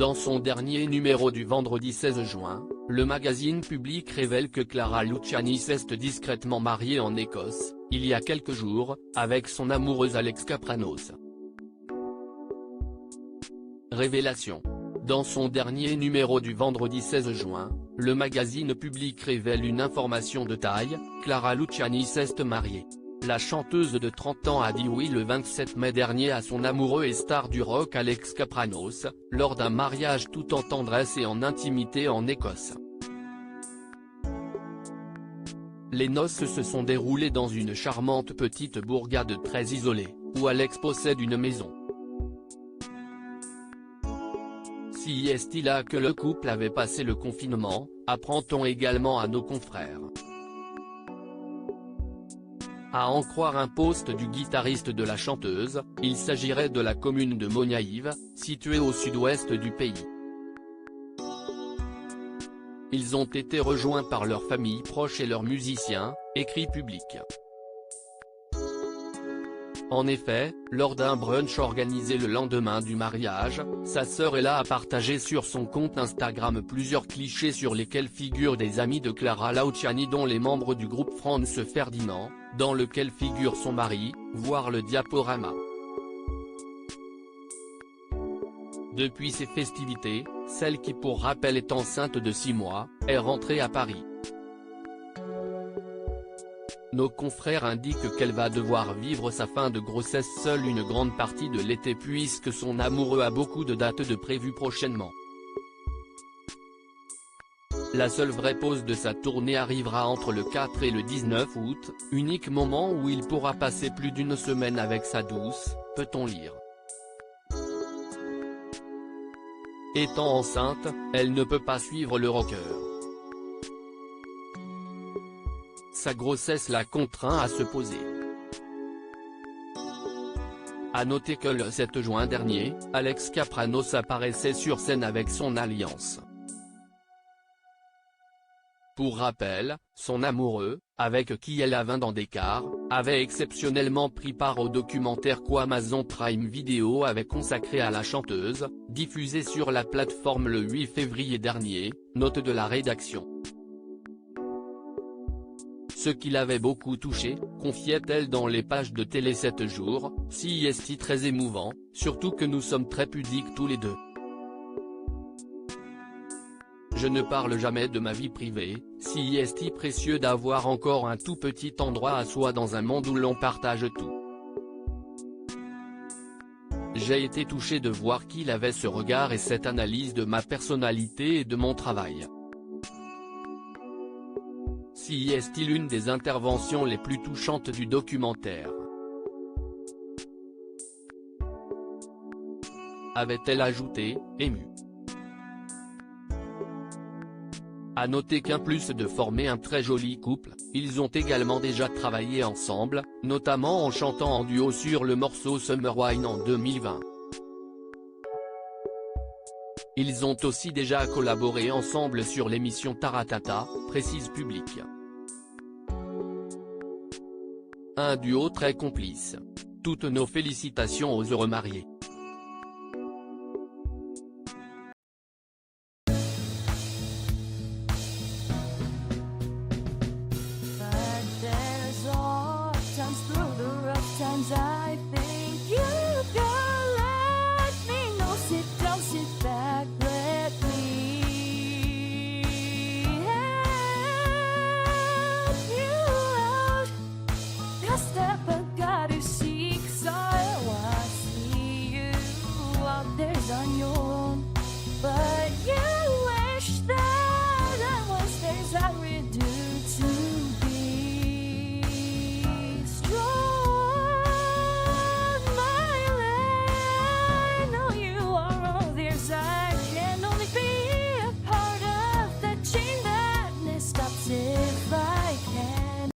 Dans son dernier numéro du vendredi 16 juin, le magazine Public révèle que Clara Luciani s'est discrètement mariée en Écosse, il y a quelques jours, avec son amoureuse Alex Kapranos. Révélation. Dans son dernier numéro du vendredi 16 juin, le magazine Public révèle une information de taille, Clara Luciani s'est mariée. La chanteuse de 30 ans a dit oui le 27 mai dernier à son amoureux et star du rock Alex Kapranos, lors d'un mariage tout en tendresse et en intimité en Écosse. Les noces se sont déroulées dans une charmante petite bourgade très isolée, où Alex possède une maison. Si est-il là que le couple avait passé le confinement, apprend-on également à nos confrères. À en croire un post du guitariste de la chanteuse, il s'agirait de la commune de Monaïve, située au sud-ouest du pays. Ils ont été rejoints par leurs familles proches et leurs musiciens, écrit Public. En effet, lors d'un brunch organisé le lendemain du mariage, sa sœur Ella a partagé sur son compte Instagram plusieurs clichés sur lesquels figurent des amis de Clara Luciani dont les membres du groupe Franz Ferdinand, dans lequel figure son mari, voir le diaporama. Depuis ces festivités, celle qui pour rappel est enceinte de 6 mois, est rentrée à Paris. Nos confrères indiquent qu'elle va devoir vivre sa fin de grossesse seule une grande partie de l'été puisque son amoureux a beaucoup de dates de prévues prochainement. La seule vraie pause de sa tournée arrivera entre le 4 et le 19 août, unique moment où il pourra passer plus d'une semaine avec sa douce, peut-on lire. Étant enceinte, elle ne peut pas suivre le rocker. Sa grossesse l'a contraint à se poser. À noter que le 7 juin dernier, Alex Kapranos apparaissait sur scène avec son alliance. Pour rappel, son amoureux, avec qui elle a 20 ans d'écart, avait exceptionnellement pris part au documentaire qu'Amazon Prime Video avait consacré à la chanteuse, diffusé sur la plateforme le 8 février dernier, note de la rédaction. Ce qui l'avait beaucoup touché, confiait-elle dans les pages de Télé 7 jours, si est très émouvant, surtout que nous sommes très pudiques tous les deux. Je ne parle jamais de ma vie privée, si est précieux d'avoir encore un tout petit endroit à soi dans un monde où l'on partage tout. J'ai été touché de voir qu'il avait ce regard et cette analyse de ma personnalité et de mon travail. Si est une des interventions les plus touchantes du documentaire. Avait-elle ajouté, émue. À noter qu'en plus de former un très joli couple, ils ont également déjà travaillé ensemble, notamment en chantant en duo sur le morceau Summer Wine en 2020. Ils ont aussi déjà collaboré ensemble sur l'émission Taratata, précise Public. Un duo très complice. Toutes nos félicitations aux heureux mariés.